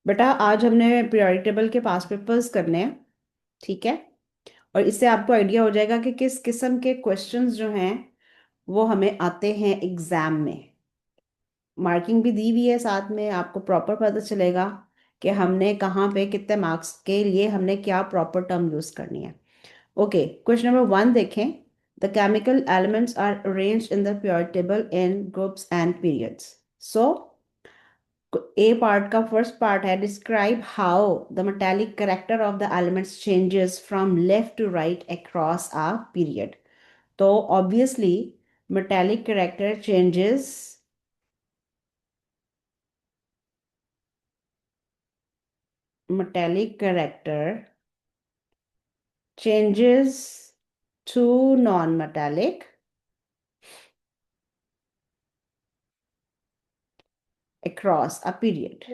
बेटा आज हमने पीरियोडिक टेबल के पास पेपर्स करने हैं। ठीक है। और इससे आपको आइडिया हो जाएगा कि किस किस्म के क्वेश्चंस जो हैं वो हमें आते हैं एग्जाम में। मार्किंग भी दी हुई है साथ में, आपको प्रॉपर पता चलेगा कि हमने कहाँ पे कितने मार्क्स के लिए हमने क्या प्रॉपर टर्म यूज करनी है। ओके, क्वेश्चन नंबर 1 देखें। The chemical elements are arranged in the periodic table in groups and periods. So A part का फर्स्ट पार्ट है, describe how the metallic character of the elements changes from left to right across a period. तो obviously metallic character changes, metallic character changes to non-metallic across a period।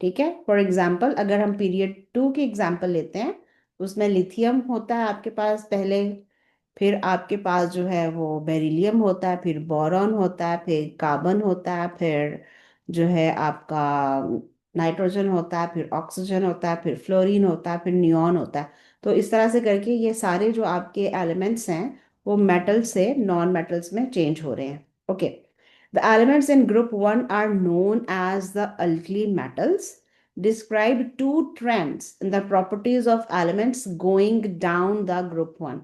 ठीक है। For example अगर हम period 2 की example लेते हैं, उसमें lithium होता है आपके पास पहले, फिर आपके पास जो है वो बेरिलियम होता है, फिर बोरॉन होता है, फिर कार्बन होता है, फिर जो है आपका नाइट्रोजन होता है, फिर ऑक्सीजन होता है, फिर फ्लोरीन होता है, फिर नियॉन होता है। तो इस तरह से करके ये सारे जो आपके एलिमेंट्स हैं वो मेटल से नॉन मेटल्स में चेंज हो रहे हैं। Okay, the elements in group 1 are known as the alkali metals. Describe two trends in the properties of elements going down the group 1।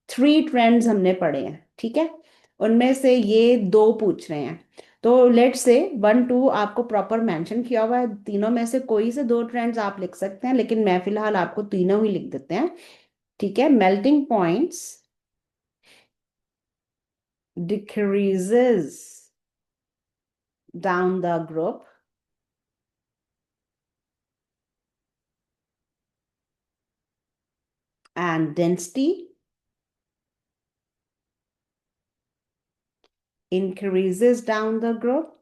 3 trends हमने पढ़े हैं, ठीक है। उनमें से ये दो पूछ रहे हैं। तो लेट्स से 1 2 आपको प्रॉपर मेंशन किया हुआ है, तीनों में से कोई से दो ट्रेंड्स आप लिख सकते हैं, लेकिन मैं फिलहाल आपको तीनों ही लिख देते हैं। ठीक है। Melting points decreases down the group and density increases down the group।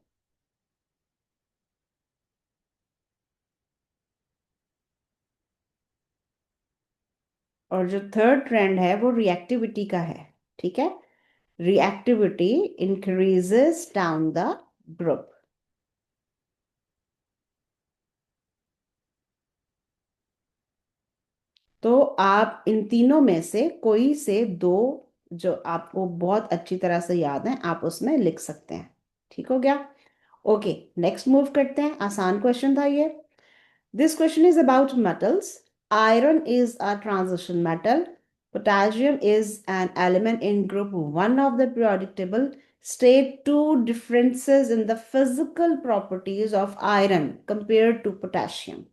और जो थर्ड ट्रेंड है वो रिएक्टिविटी का है। ठीक है। reactivity increases down the group। तो आप इन तीनों में से कोई से दो जो आपको बहुत अच्छी तरह से याद है आप उसमें लिख सकते हैं। ठीक हो गया। ओके, नेक्स्ट मूव करते हैं। आसान क्वेश्चन था ये। This question is about metals. Iron is a transition metal. Potassium is an element in group 1 of the periodic table। State two differences in the physical properties of iron compared to potassium।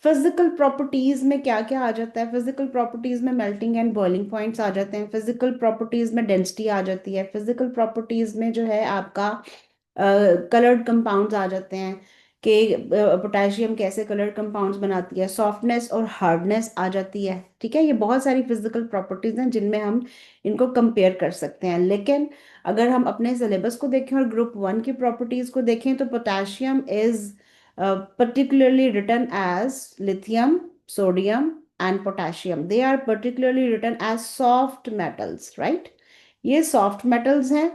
Physical properties में क्या क्या आ जाता है? Physical properties में melting and boiling points आ जाते हैं, physical properties में density आ जाती है, फिजिकल प्रॉपर्टीज में जो है आपका कलर्ड कंपाउंड्स आ जाते हैं कि पोटेशियम कैसे कलर्ड कंपाउंड्स बनाती है, सॉफ्टनेस और हार्डनेस आ जाती है। ठीक है, ये बहुत सारी फिजिकल प्रॉपर्टीज हैं जिनमें हम इनको कंपेयर कर सकते हैं। लेकिन अगर हम अपने सिलेबस को देखें और ग्रुप 1 की प्रॉपर्टीज को देखें तो potassium is particularly written as lithium, sodium, and potassium. They are particularly written as soft metals, right? ये soft metals हैं।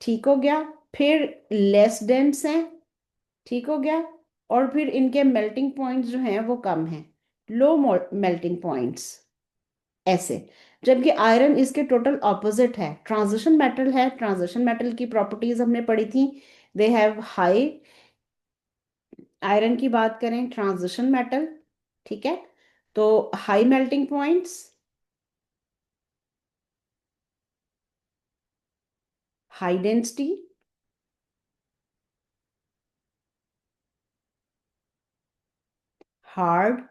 ठीक हो गया। फिर लेस डेंस हैं। ठीक हो गया। और फिर इनके मेल्टिंग पॉइंट्स जो हैं वो कम हैं, लो मेल्टिंग पॉइंट्स ऐसे। जबकि आयरन इसके टोटल ऑपोजिट है, ट्रांजिशन मेटल है। ट्रांजिशन मेटल की प्रॉपर्टीज हमने पढ़ी थी। दे हैव हाई, आयरन की बात करें ट्रांजिशन मेटल, ठीक है, तो high melting points, high density, hard,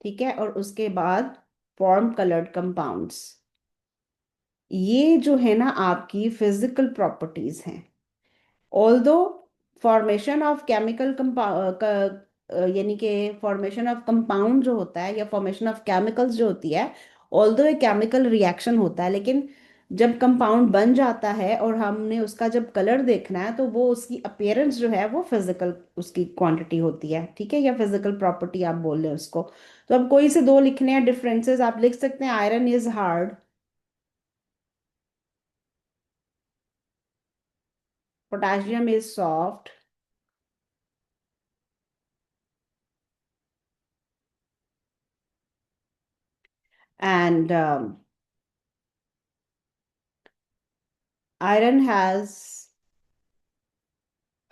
ठीक है, और उसके बाद फॉर्म कलर्ड कंपाउंड्स। ये जो है ना आपकी फिजिकल प्रॉपर्टीज हैं। ऑल्दो फॉर्मेशन ऑफ केमिकल यानी कि फॉर्मेशन ऑफ कंपाउंड जो होता है या फॉर्मेशन ऑफ केमिकल्स जो होती है, ऑल्दो एक केमिकल रिएक्शन होता है, लेकिन जब कंपाउंड बन जाता है और हमने उसका जब कलर देखना है तो वो उसकी अपीयरेंस जो है वो फिजिकल उसकी क्वांटिटी होती है। ठीक है, या फिजिकल प्रॉपर्टी आप बोल रहे हैं उसको। तो अब कोई से दो लिखने हैं डिफरेंसेस, आप लिख सकते हैं iron is hard. potassium is soft and iron has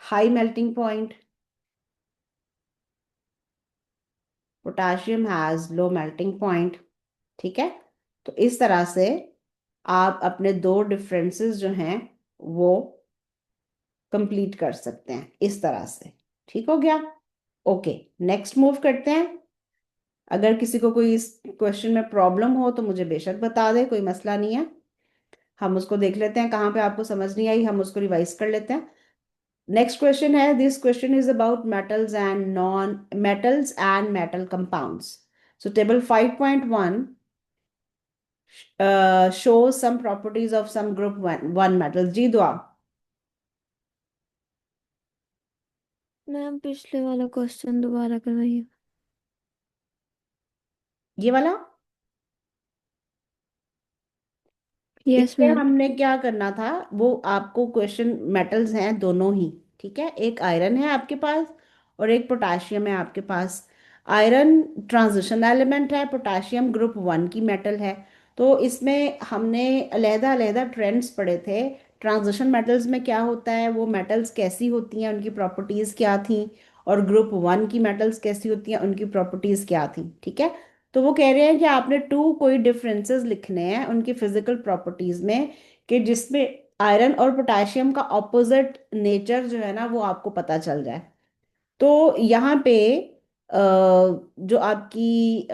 high melting point, potassium has low melting point। ठीक है, तो इस तरह से आप अपने दो डिफरेंसेस जो हैं वो कंप्लीट कर सकते हैं इस तरह से। ठीक हो गया? ओके, नेक्स्ट मूव करते हैं। अगर किसी को कोई इस क्वेश्चन में प्रॉब्लम हो तो मुझे बेशक बता दे, कोई मसला नहीं है। हम उसको देख लेते हैं, कहाँ पे आपको समझ नहीं आई हम उसको रिवाइज कर लेते हैं। नेक्स्ट क्वेश्चन है, this question is about metals and metal compounds. So table 5.1 shows some properties of some group 1 metals। जी दुआ। मैम पिछले वाला क्वेश्चन दोबारा करवाइए। ये वाला, यस इसमें मैम। हमने क्या करना था, वो आपको क्वेश्चन मेटल्स हैं दोनों ही। ठीक है, एक आयरन है आपके पास और एक पोटाशियम है आपके पास। आयरन ट्रांजिशन एलिमेंट है, पोटाशियम ग्रुप 1 की मेटल है। तो इसमें हमने अलहदा अलहदा ट्रेंड्स पढ़े थे। ट्रांजिशन मेटल्स में क्या होता है, वो मेटल्स कैसी होती हैं, उनकी प्रॉपर्टीज क्या थी, और ग्रुप 1 की मेटल्स कैसी होती हैं, उनकी प्रॉपर्टीज क्या थी। ठीक है, तो वो कह रहे हैं कि आपने टू कोई डिफरेंसेस लिखने हैं उनकी फिजिकल प्रॉपर्टीज में, कि जिसमें आयरन और पोटेशियम का ऑपोजिट नेचर जो है ना वो आपको पता चल जाए। तो यहाँ पे जो आपकी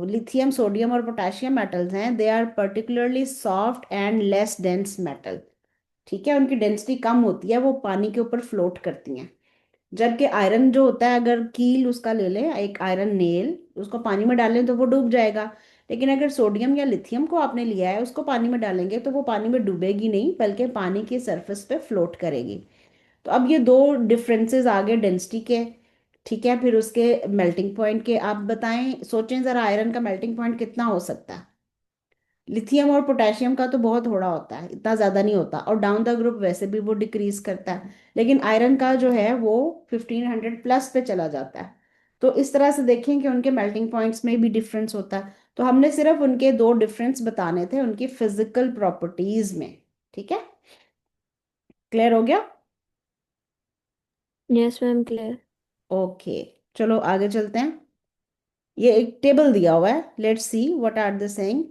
लिथियम सोडियम और पोटेशियम मेटल्स हैं, they are particularly soft and less dense metal. ठीक है, उनकी डेंसिटी कम होती है, वो पानी के ऊपर फ्लोट करती हैं। जबकि आयरन जो होता है, अगर कील उसका ले लें, एक आयरन नेल, उसको पानी में डालें तो वो डूब जाएगा। लेकिन अगर सोडियम या लिथियम को आपने लिया है, उसको पानी में डालेंगे तो वो पानी में डूबेगी नहीं, बल्कि पानी की सरफेस पे फ्लोट करेगी। तो अब ये दो डिफरेंसेस आ गए डेंसिटी के। ठीक है, फिर उसके मेल्टिंग पॉइंट के आप बताएं, सोचें जरा आयरन का मेल्टिंग पॉइंट कितना हो सकता है। लिथियम और पोटेशियम का तो बहुत थोड़ा होता है, इतना ज़्यादा नहीं होता, और डाउन द ग्रुप वैसे भी वो डिक्रीज करता है। लेकिन आयरन का जो है वो 1500 प्लस पे चला जाता है। तो इस तरह से देखें कि उनके मेल्टिंग पॉइंट्स में भी डिफरेंस होता है। तो हमने सिर्फ उनके दो डिफरेंस बताने थे उनकी फिजिकल प्रॉपर्टीज में। ठीक है, क्लियर हो गया? Yes ma'am clear. ओके, चलो आगे चलते हैं। ये एक टेबल दिया हुआ है, let's see what are the saying.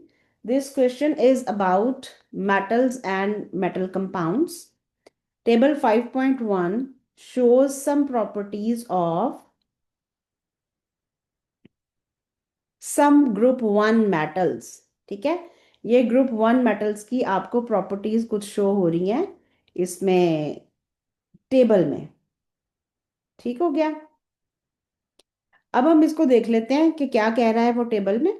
This question is about metals and metal compounds। Table 5.1 shows some properties of some group 1 metals। ठीक है, ये ग्रुप 1 मेटल्स की आपको प्रॉपर्टीज कुछ शो हो रही हैं इसमें, टेबल में। ठीक हो गया? अब हम इसको देख लेते हैं कि क्या कह रहा है वो टेबल में।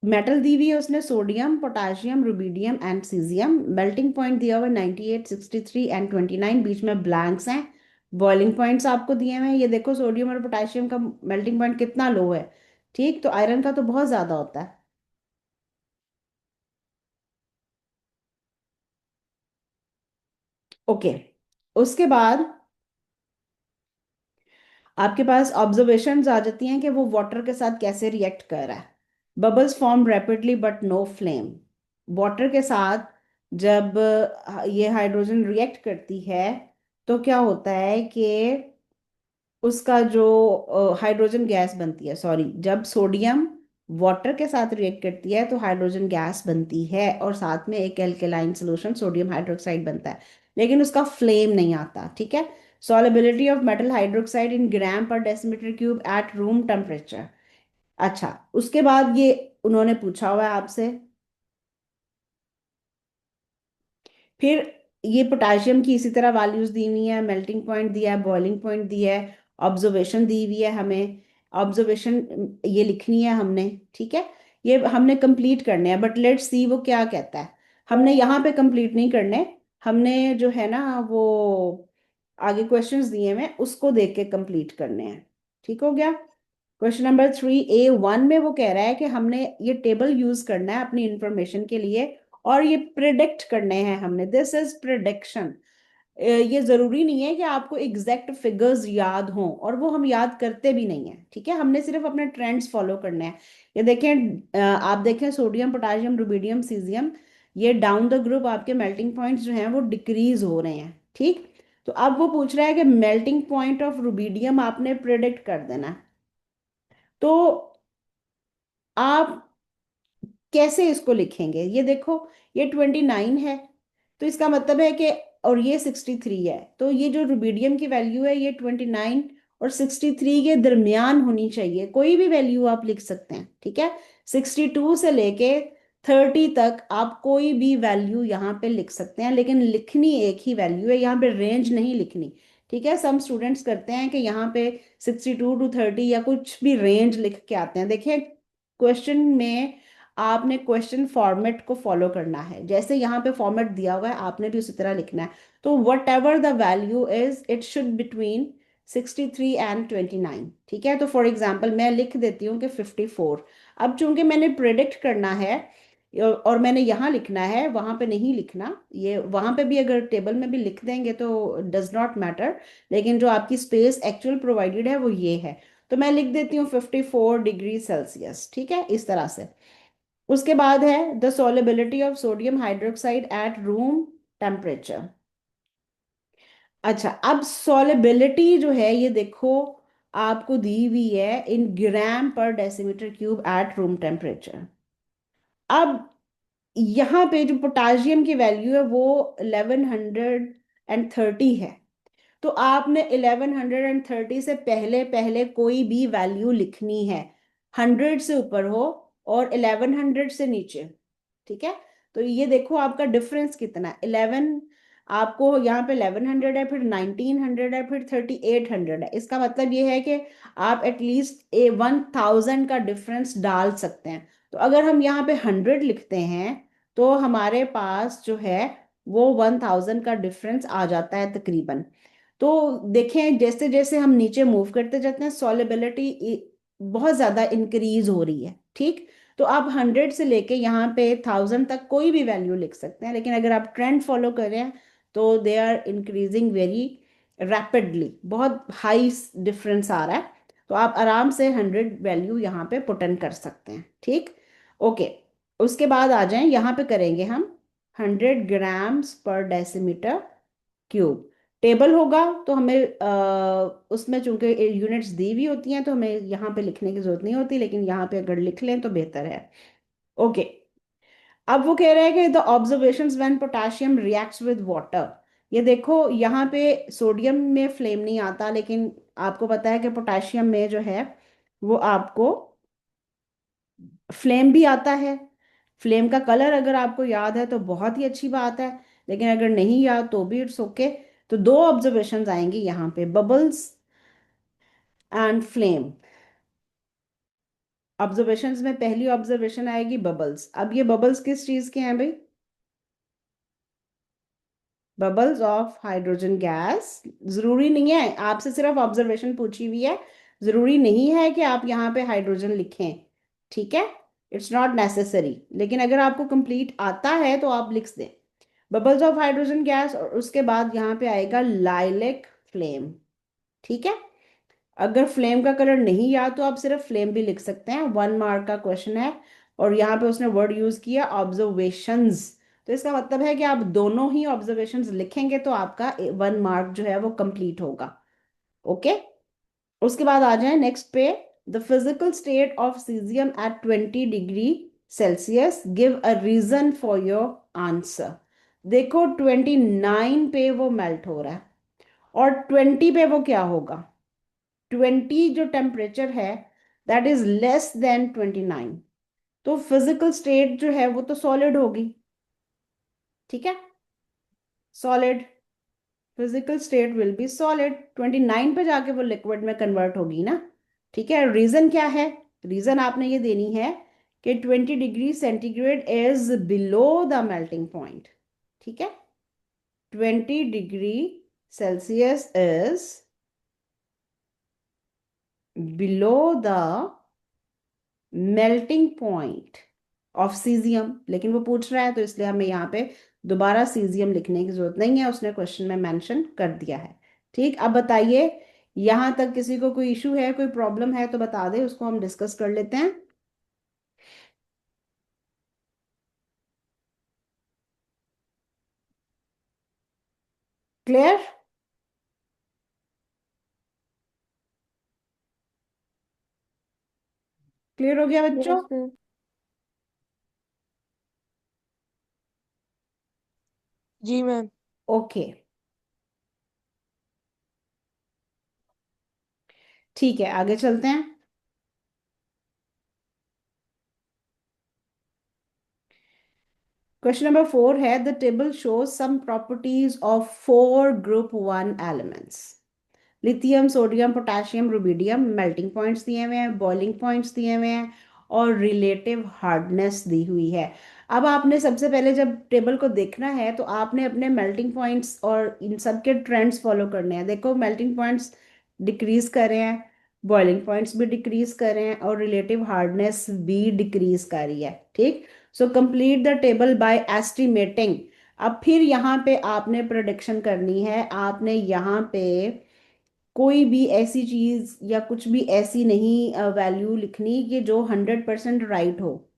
मेटल दी हुई है उसने, sodium, potassium, rubidium and caesium. Melting point दिया हुआ है 98, 63 एंड 29, बीच में ब्लैंक्स हैं। बॉइलिंग पॉइंट्स आपको दिए हुए हैं, ये देखो सोडियम और पोटेशियम का मेल्टिंग पॉइंट कितना लो है। ठीक, तो आयरन का तो बहुत ज्यादा होता है। ओके, उसके बाद आपके पास ऑब्जर्वेशंस आ जाती हैं कि वो वाटर के साथ कैसे रिएक्ट कर रहा है। Bubbles form rapidly but no flame. Water के साथ जब ये हाइड्रोजन रिएक्ट करती है तो क्या होता है कि उसका जो हाइड्रोजन गैस बनती है, सॉरी, जब सोडियम वाटर के साथ रिएक्ट करती है तो हाइड्रोजन गैस बनती है और साथ में एक एल्केलाइन सोल्यूशन सोडियम हाइड्रोक्साइड बनता है, लेकिन उसका फ्लेम नहीं आता। ठीक है, solubility of metal hydroxide in gram per decimetre cube at room temperature. अच्छा, उसके बाद ये उन्होंने पूछा हुआ है आपसे, फिर ये पोटाशियम की इसी तरह वैल्यूज दी हुई है, मेल्टिंग पॉइंट दिया है, बॉइलिंग पॉइंट दिया है, ऑब्जर्वेशन दी हुई है हमें। ऑब्जर्वेशन ये लिखनी है हमने। ठीक है, ये हमने कंप्लीट करने हैं, बट लेट्स सी वो क्या कहता है। हमने यहाँ पे कंप्लीट नहीं करने, हमने जो है ना वो आगे क्वेश्चंस दिए हुए हैं उसको देख के कंप्लीट करने हैं। ठीक हो गया? क्वेश्चन नंबर 3A1 में वो कह रहा है कि हमने ये टेबल यूज करना है अपनी इंफॉर्मेशन के लिए, और ये प्रिडिक्ट करने हैं हमने, दिस इज प्रिडिक्शन। ये जरूरी नहीं है कि आपको एग्जैक्ट फिगर्स याद हों, और वो हम याद करते भी नहीं है, ठीक है, हमने सिर्फ अपने ट्रेंड्स फॉलो करने हैं। ये देखें, आप देखें सोडियम पोटासियम रुबिडियम सीजियम, ये डाउन द ग्रुप आपके मेल्टिंग पॉइंट्स जो हैं वो डिक्रीज हो रहे हैं, ठीक। तो अब वो पूछ रहा है कि मेल्टिंग पॉइंट ऑफ रुबिडियम आपने प्रिडिक्ट कर देना है। तो आप कैसे इसको लिखेंगे, ये देखो, ये 29 है, तो इसका मतलब है कि, और ये 63 है, तो ये जो रुबिडियम की वैल्यू है ये 29 और 63 के दरमियान होनी चाहिए, कोई भी वैल्यू आप लिख सकते हैं, ठीक है। 62 से लेके 30 तक आप कोई भी वैल्यू यहाँ पे लिख सकते हैं, लेकिन लिखनी एक ही वैल्यू है, यहाँ पे रेंज नहीं लिखनी, ठीक है। सम स्टूडेंट्स करते हैं कि यहाँ पे 62 to 30 या कुछ भी रेंज लिख के आते हैं। देखिए, क्वेश्चन में आपने क्वेश्चन फॉर्मेट को फॉलो करना है, जैसे यहाँ पे फॉर्मेट दिया हुआ है आपने भी उसी तरह लिखना है। तो what ever the value is it should between 63 and 29, ठीक है। तो फॉर एग्जाम्पल मैं लिख देती हूँ कि 54। अब चूंकि मैंने प्रिडिक्ट करना है और मैंने यहाँ लिखना है, वहां पे नहीं लिखना, ये वहां पे भी अगर टेबल में भी लिख देंगे तो डज नॉट मैटर, लेकिन जो आपकी स्पेस एक्चुअल प्रोवाइडेड है वो ये है। तो मैं लिख देती हूँ 54 डिग्री सेल्सियस, ठीक है, इस तरह से। उसके बाद है the solubility of sodium hydroxide eight room temperature. अच्छा, अब solubility जो है ये देखो आपको दी हुई है इन ग्राम पर decimetre cube at room temperature. अब यहाँ पे जो पोटासियम की वैल्यू है वो 1130 है, तो आपने 1130 से पहले पहले कोई भी वैल्यू लिखनी है, 100 से ऊपर हो और 1100 से नीचे, ठीक है। तो ये देखो आपका डिफरेंस कितना है, 11, आपको यहाँ पे 1100 है, फिर 1900 है, फिर 3800 है, इसका मतलब ये है कि आप एटलीस्ट 1000 का डिफरेंस डाल सकते हैं। तो अगर हम यहाँ पे 100 लिखते हैं तो हमारे पास जो है वो 1000 का डिफरेंस आ जाता है तकरीबन। तो देखें, जैसे जैसे हम नीचे मूव करते जाते हैं सॉलिबिलिटी बहुत ज्यादा इंक्रीज हो रही है, ठीक। तो आप 100 से लेके यहाँ पे 1000 तक कोई भी वैल्यू लिख सकते हैं, लेकिन अगर आप ट्रेंड फॉलो कर रहे हैं तो they are increasing very rapidly, बहुत हाई डिफरेंस आ रहा है। तो आप आराम से 100 वैल्यू यहाँ पे पुट इन कर सकते हैं, ठीक। ओके, उसके बाद आ जाएं, यहाँ पे करेंगे हम 100 ग्राम्स पर डेसीमीटर क्यूब। टेबल होगा तो हमें उसमें चूंकि यूनिट्स दी हुई होती हैं तो हमें यहाँ पे लिखने की जरूरत नहीं होती, लेकिन यहाँ पे अगर लिख लें तो बेहतर है। ओके, अब वो कह रहे हैं कि the observations when potassium reacts with water. ये देखो यहाँ पे सोडियम में फ्लेम नहीं आता, लेकिन आपको पता है कि पोटेशियम में जो है वो आपको फ्लेम भी आता है। फ्लेम का कलर अगर आपको याद है तो बहुत ही अच्छी बात है, लेकिन अगर नहीं याद तो भी इट्स ओके। तो दो ऑब्जर्वेशंस आएंगी यहाँ पे, बबल्स एंड फ्लेम। ऑब्जर्वेशंस में पहली ऑब्जर्वेशन आएगी बबल्स। अब ये बबल्स किस चीज के हैं भाई, बबल्स ऑफ हाइड्रोजन गैस। जरूरी नहीं है, आपसे सिर्फ ऑब्जर्वेशन पूछी हुई है, जरूरी नहीं है कि आप यहाँ पे हाइड्रोजन लिखें, ठीक है, इट्स नॉट नेसेसरी, लेकिन अगर आपको कंप्लीट आता है तो आप लिख दें बबल्स ऑफ हाइड्रोजन गैस, और उसके बाद यहाँ पे आएगा लाइलेक फ्लेम, ठीक है। अगर फ्लेम का कलर नहीं याद तो आप सिर्फ फ्लेम भी लिख सकते हैं, 1 मार्क का क्वेश्चन है। और यहाँ पे उसने वर्ड यूज किया ऑब्जर्वेशंस, तो इसका मतलब है कि आप दोनों ही ऑब्जर्वेशंस लिखेंगे तो आपका 1 मार्क जो है वो कंप्लीट होगा। ओके, उसके बाद आ जाए नेक्स्ट पे, the physical state of caesium at 20 degree Celsius, give a reason for your answer. देखो 29 पे वो मेल्ट हो रहा है, और 20 पे वो क्या होगा, 20 जो टेम्परेचर है दैट इज लेस देन 29, तो फिजिकल स्टेट जो है वो तो सॉलिड होगी, ठीक है, solid, physical state will be solid, 29 पे जाके वो लिक्विड में कन्वर्ट होगी ना, ठीक है। रीजन क्या है, रीजन आपने ये देनी है कि 20 degree centigrade is below the melting point, ठीक है, 20 degree Celsius is below the melting point of caesium, लेकिन वो पूछ रहा है तो इसलिए हमें यहाँ पे दोबारा सीजियम लिखने की जरूरत नहीं है, उसने क्वेश्चन में मेंशन कर दिया है। ठीक, अब बताइए, यहाँ तक किसी को कोई इशू है, कोई प्रॉब्लम है तो बता दे, उसको हम डिस्कस कर लेते हैं। क्लियर? क्लियर हो गया बच्चों? Yes ma'am. जी मैम। ओके, ठीक है, आगे चलते हैं। क्वेश्चन नंबर 4 है, the table shows some properties of 4 group 1 elements. Lithium, sodium, potassium, rubidium, melting points दिए हुए हैं, बॉइलिंग पॉइंट्स दिए हुए हैं, और रिलेटिव हार्डनेस दी हुई है। अब आपने सबसे पहले जब टेबल को देखना है तो आपने अपने मेल्टिंग पॉइंट्स और इन सब के ट्रेंड्स फॉलो करने हैं। देखो, मेल्टिंग पॉइंट्स डिक्रीज कर रहे हैं, बॉइलिंग पॉइंट्स भी डिक्रीज कर रहे हैं, और रिलेटिव हार्डनेस भी डिक्रीज कर रही है। ठीक, so complete the table by estimating. अब फिर यहाँ पे आपने प्रोडिक्शन करनी है, आपने यहाँ पे कोई भी ऐसी चीज या कुछ भी ऐसी नहीं वैल्यू लिखनी कि जो 100% राइट हो,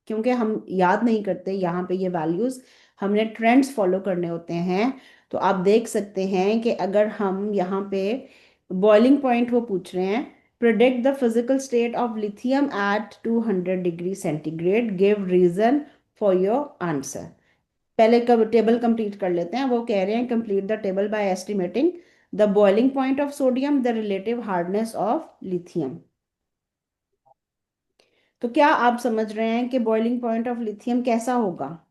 क्योंकि हम याद नहीं करते यहाँ पे ये वैल्यूज, हमने ट्रेंड्स फॉलो करने होते हैं। तो आप देख सकते हैं कि अगर हम यहाँ पे बॉइलिंग पॉइंट वो पूछ रहे हैं, predict the physical state of lithium at 200 degree centigrade, give reason for your answer. पहले कब टेबल कंप्लीट कर लेते हैं। वो कह रहे हैं complete the table by estimating the boiling point of sodium, the relative hardness of lithium. तो क्या आप समझ रहे हैं कि बॉइलिंग पॉइंट ऑफ लिथियम कैसा होगा?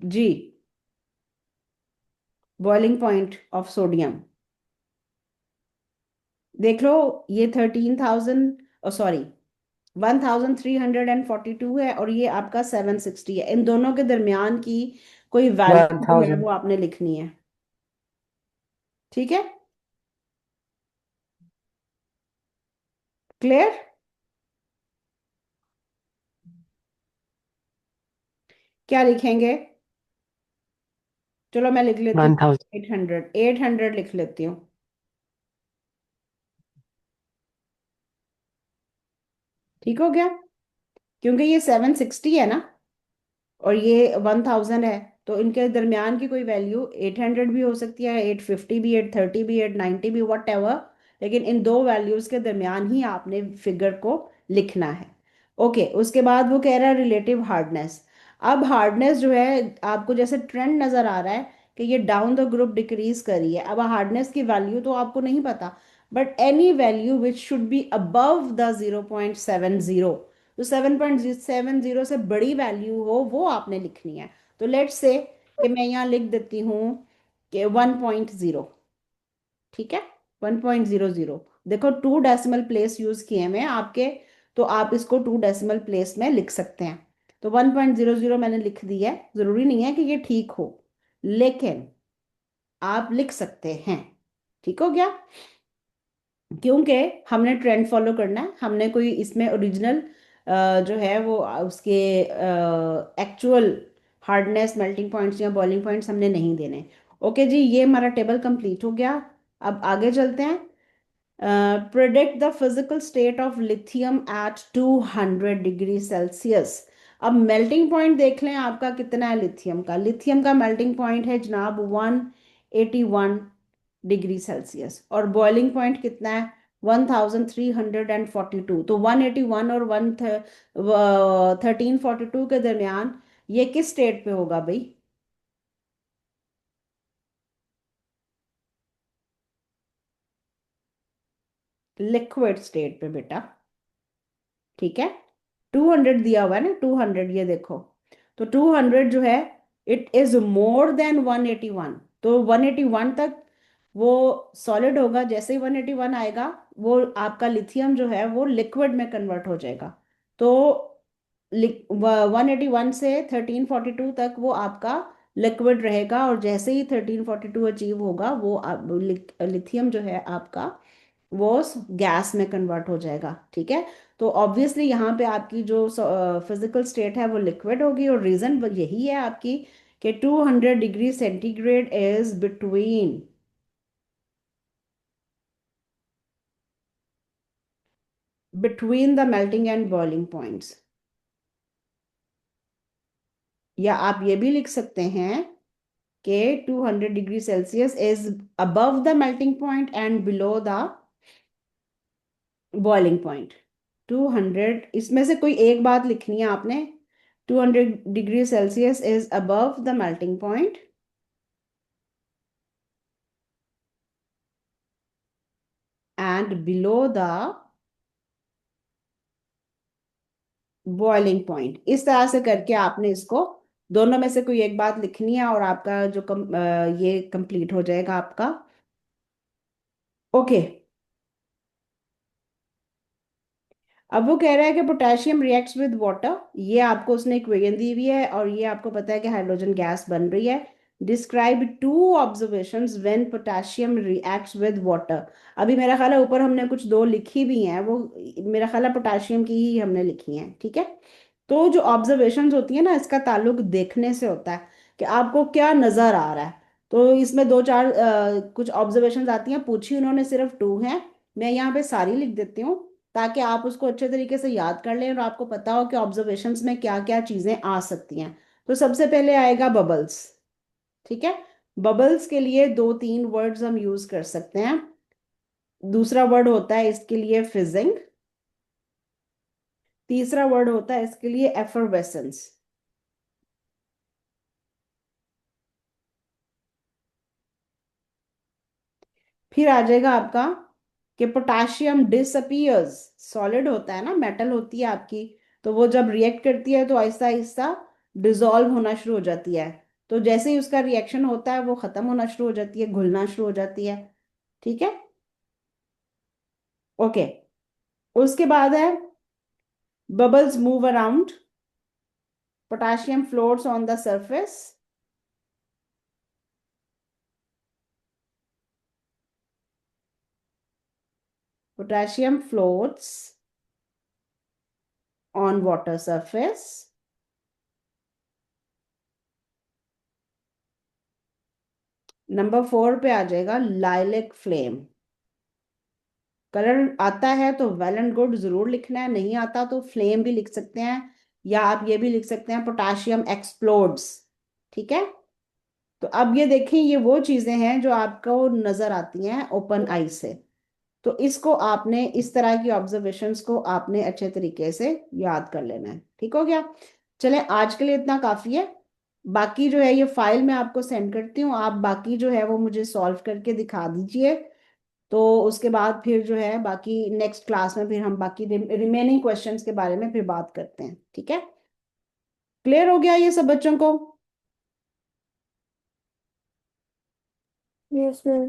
जी, बॉइलिंग पॉइंट ऑफ सोडियम देख लो, ये 13,000, सॉरी 1,342 है, और ये आपका 760 है। इन दोनों के दरमियान की कोई वन वैल्यू जो है थाउजेंड वो आपने लिखनी है। ठीक है, क्लियर? क्या लिखेंगे? चलो मैं लिख लेती हूँ, 1000। 800 लिख लेती हूँ। ठीक हो गया, क्योंकि ये 760 है ना, और ये 1,000 है, तो इनके दरमियान की कोई वैल्यू 800 भी हो सकती है, 850 भी, 830 भी, 890 भी, वट एवर, लेकिन इन दो वैल्यूज के दरमियान ही आपने फिगर को लिखना है। ओके, उसके बाद वो कह रहा है रिलेटिव हार्डनेस। अब हार्डनेस जो है, आपको जैसे ट्रेंड नजर आ रहा है कि ये डाउन द ग्रुप डिक्रीज करी है। अब हार्डनेस की वैल्यू तो आपको नहीं पता, but any value which should be above the 0.70, तो 7.70 से बड़ी वैल्यू हो वो आपने लिखनी है। तो लेट्स से कि मैं यहाँ लिख देती हूँ कि 1.0। ठीक है, 1.00। देखो, 2 डेसिमल प्लेस यूज किए हुए हैं आपके, तो आप इसको 2 डेसिमल प्लेस में लिख सकते हैं। तो 1.00 मैंने लिख दिया है, जरूरी नहीं है कि ये ठीक हो, लेकिन आप लिख सकते हैं। ठीक हो गया, क्योंकि हमने ट्रेंड फॉलो करना है, हमने कोई इसमें ओरिजिनल जो है वो उसके एक्चुअल हार्डनेस, मेल्टिंग पॉइंट्स या बॉइलिंग पॉइंट्स हमने नहीं देने। ओके जी, ये हमारा टेबल कंप्लीट हो गया। अब आगे चलते हैं। Predict the physical state of lithium at 200 degree Celsius. अब मेल्टिंग पॉइंट देख लें आपका कितना है लिथियम का। लिथियम का मेल्टिंग पॉइंट है जनाब 181 डिग्री सेल्सियस, और बॉइलिंग पॉइंट कितना है 1,342। तो 181 और 1342 के दरमियान ये किस स्टेट पे होगा भाई? लिक्विड स्टेट पे बेटा। ठीक है, 200 दिया हुआ है ना, 200, ये देखो, तो 200 जो है इट इज मोर देन 181। तो 181 तक वो सॉलिड होगा, जैसे ही 181 आएगा वो आपका लिथियम जो है वो लिक्विड में कन्वर्ट हो जाएगा। तो 181 से 1342 तक वो आपका लिक्विड रहेगा, और जैसे ही 1342 अचीव होगा वो लिथियम जो है आपका वो गैस में कन्वर्ट हो जाएगा। ठीक है, तो ऑब्वियसली यहाँ पे आपकी जो फिजिकल स्टेट है वो लिक्विड होगी, और रीजन यही है आपकी कि 200 degree centigrade is between the melting and boiling points. या आप ये भी लिख सकते हैं कि 200 degree Celsius is above the melting point and below the boiling point. 200, इसमें से कोई एक बात लिखनी है आपने। 200 degree Celsius is above the melting point and below the boiling point. इस तरह से करके आपने इसको दोनों में से कोई एक बात लिखनी है, और आपका जो ये कंप्लीट हो जाएगा आपका। ओके, अब वो कह रहा है कि पोटेशियम रिएक्ट्स विद वाटर। ये आपको उसने इक्वेशन दी हुई है, और ये आपको पता है कि हाइड्रोजन गैस बन रही है। Describe two observations when potassium reacts with water. अभी मेरा ख्याल है ऊपर हमने कुछ दो लिखी भी हैं, वो मेरा ख्याल है पोटेशियम की ही हमने लिखी हैं। ठीक है, तो जो ऑब्जर्वेशंस होती है ना, इसका ताल्लुक देखने से होता है कि आपको क्या नजर आ रहा है। तो इसमें दो चार कुछ ऑब्जर्वेशंस आती हैं, पूछी उन्होंने सिर्फ टू हैं। मैं यहाँ पे सारी लिख देती हूँ ताकि आप उसको अच्छे तरीके से याद कर लें और आपको पता हो कि ऑब्जर्वेशंस में क्या क्या चीजें आ सकती हैं। तो सबसे पहले आएगा बबल्स। ठीक है, बबल्स के लिए दो तीन वर्ड्स हम यूज कर सकते हैं। दूसरा वर्ड होता है इसके लिए फिजिंग। तीसरा वर्ड होता है इसके लिए एफरवेसेंस। फिर आ जाएगा आपका कि पोटाशियम डिसअपियर्स। सॉलिड होता है ना, मेटल होती है आपकी, तो वो जब रिएक्ट करती है तो आहिस्ता आहिस्ता डिसॉल्व होना शुरू हो जाती है। तो जैसे ही उसका रिएक्शन होता है वो खत्म होना शुरू हो जाती है, घुलना शुरू हो जाती है। ठीक है, ओके। उसके बाद है bubbles move around, potassium floats on the surface, potassium floats on water surface। Number 4 पे आ जाएगा लाइलेक फ्लेम। कलर आता है तो वेल एंड गुड जरूर लिखना है, नहीं आता तो फ्लेम भी लिख सकते हैं, या आप ये भी लिख सकते हैं पोटाशियम एक्सप्लोड्स। ठीक है, तो अब ये देखें, ये वो चीजें हैं जो आपको नजर आती हैं ओपन आई से। तो इसको आपने इस तरह की ऑब्जर्वेशंस को आपने अच्छे तरीके से याद कर लेना है। ठीक हो गया, चले आज के लिए इतना काफी है। बाकी जो है ये फाइल मैं आपको सेंड करती हूँ, आप बाकी जो है वो मुझे सॉल्व करके दिखा दीजिए। तो उसके बाद फिर जो है बाकी नेक्स्ट क्लास में फिर हम बाकी रिमेनिंग क्वेश्चंस के बारे में फिर बात करते हैं। ठीक है, क्लियर हो गया ये सब बच्चों को? Yes ma'am.